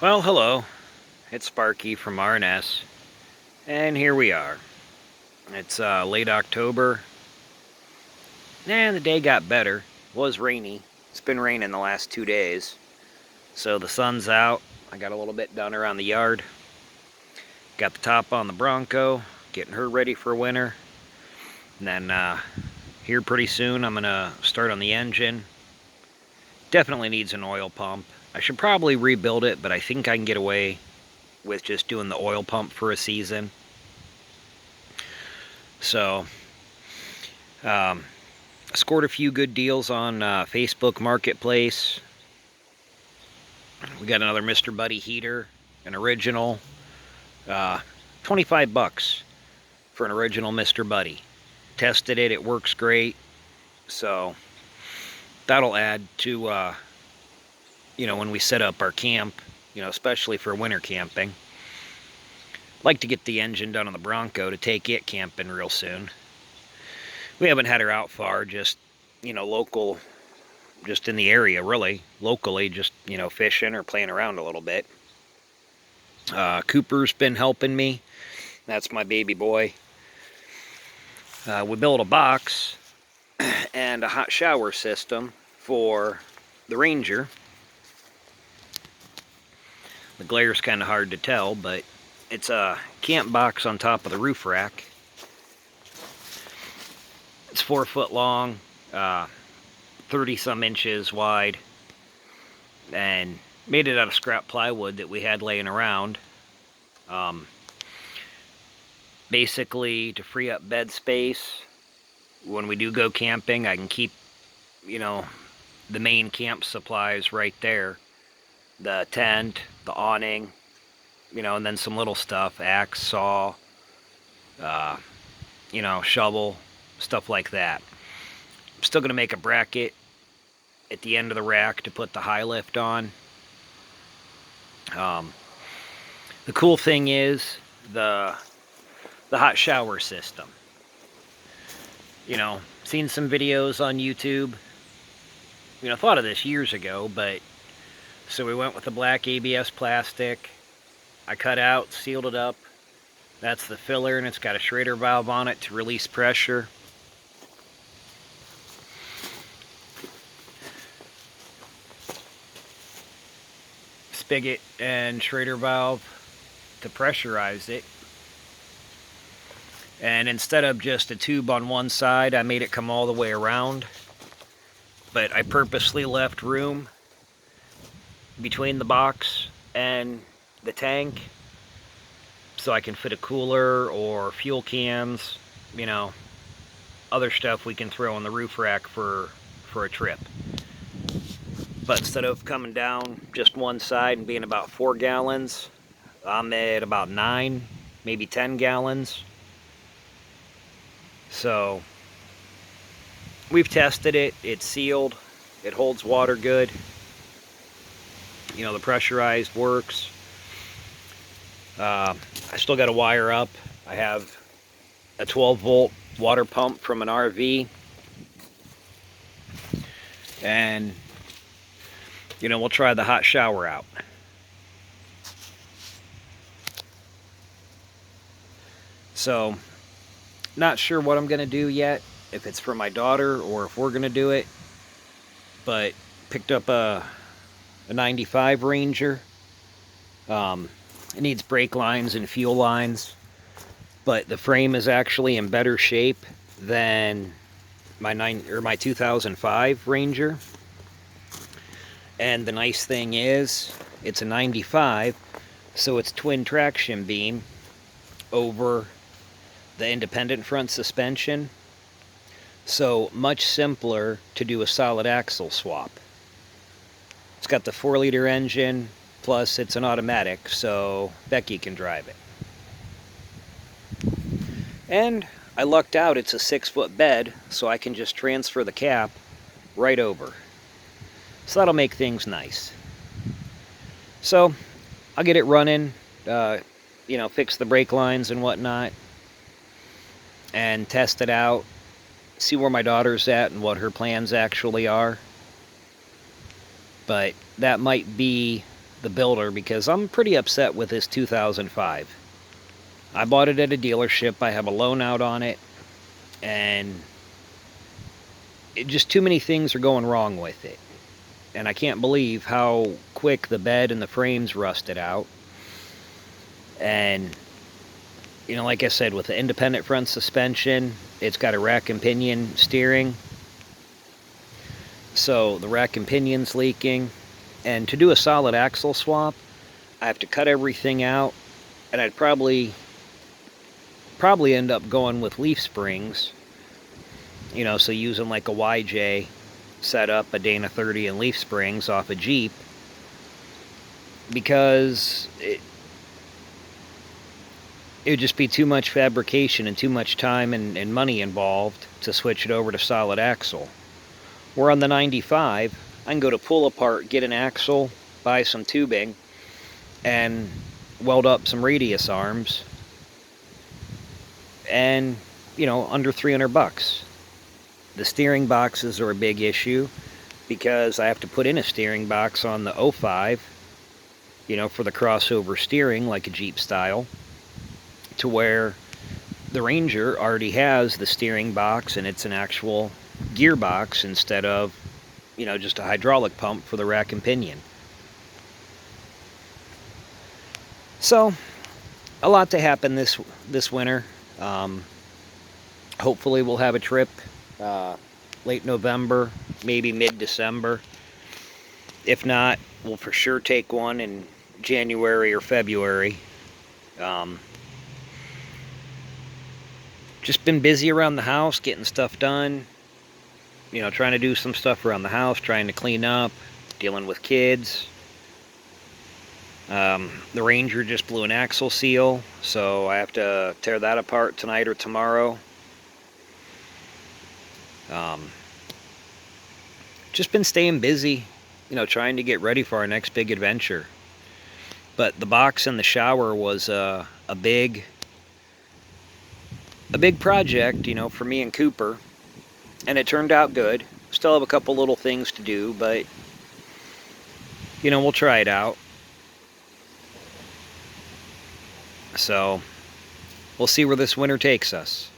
Well, hello. It's Sparky from R&S, and here we are. It's late October, and the day got better. It was rainy. It's been raining the last 2 days, so the sun's out. I got a little bit done around the yard. Got the top on the Bronco, getting her ready for winter. And then here pretty soon, I'm gonna start on the engine. Definitely needs an oil pump. I should probably rebuild it, but I think I can get away with just doing the oil pump for a season. So, scored a few good deals on Facebook Marketplace. We got another Mr. Buddy heater, an original, 25 bucks for an original Mr. Buddy. Tested it, it works great. So that'll add to, when we set up our camp, especially for winter camping. Like to get the engine done on the Bronco to take it camping real soon. We haven't had her out far, just, local, just in the area, really. Locally, just, fishing or playing around a little bit. Cooper's been helping me. That's my baby boy. We built a box and a hot shower system for the Ranger. The glare's kind of hard to tell, but it's a camp box on top of the roof rack. It's 4 foot long, 30 some inches wide, and made it out of scrap plywood that we had laying around. Basically, to free up bed space, when we do go camping, I can keep, the main camp supplies right there. The tent, the awning, and then some little stuff, axe, saw, shovel, stuff like that. I'm still going to make a bracket at the end of the rack to put the high lift on. The cool thing is the hot shower system. Seen some videos on YouTube. Thought of this years ago, but so we went with the black ABS plastic. I cut out, sealed it up. That's the filler, and it's got a Schrader valve on it to release pressure. Spigot and Schrader valve to pressurize it. And instead of just a tube on one side, I made it come all the way around. But I purposely left room between the box and the tank so I can fit a cooler or fuel cans, other stuff we can throw on the roof rack for a trip. But instead of coming down just one side and being about 4 gallons, I'm at about 9, maybe 10 gallons. So we've tested it. It's sealed. It holds water good. The pressurized works. I still got to wire up. I have a 12-volt water pump from an RV. And, we'll try the hot shower out. So, not sure what I'm going to do yet, if it's for my daughter or if we're going to do it. But picked up a 95 Ranger. It needs brake lines and fuel lines, but the frame is actually in better shape than my 2005 Ranger. And the nice thing is, it's a 95, so it's twin traction beam over the independent front suspension. So much simpler to do a solid axle swap. It's got the 4-liter engine, plus it's an automatic, so Becky can drive it. And I lucked out, it's a 6-foot bed, so I can just transfer the cap right over. So that'll make things nice. So I'll get it running, fix the brake lines and whatnot, and test it out, see where my daughter's at and what her plans actually are. But that might be the builder because I'm pretty upset with this 2005. I bought it at a dealership. I have a loan out on it, and just too many things are going wrong with it. And I can't believe how quick the bed and the frames rusted out. And, you know, like I said, with the independent front suspension, it's got a rack and pinion steering. So the rack and pinion's leaking. And to do a solid axle swap, I have to cut everything out. And I'd probably end up going with leaf springs. You know, so using like a YJ setup, a Dana 30 and leaf springs off a Jeep. Because it would just be too much fabrication and too much time and money involved to switch it over to solid axle. Where on the 95, I can go to pull apart, get an axle, buy some tubing, and weld up some radius arms, and, you know, under 300 bucks. The steering boxes are a big issue because I have to put in a steering box on the 05, you know, for the crossover steering like a Jeep style, to where the Ranger already has the steering box and it's an actual gearbox instead of, you know, just a hydraulic pump for the rack and pinion. So, a lot to happen this winter. Hopefully we'll have a trip late November, maybe mid-December. If not, we'll for sure take one in January or February. Just been busy around the house, getting stuff done. You know, trying to do some stuff around the house, trying to clean up, dealing with kids. The Ranger just blew an axle seal, so I have to tear that apart tonight or tomorrow. Just been staying busy, you know, trying to get ready for our next big adventure. But the box and the shower was a big project, you know, for me and Cooper. And it turned out good. Still have a couple little things to do, but, you know, we'll try it out. So, we'll see where this winter takes us.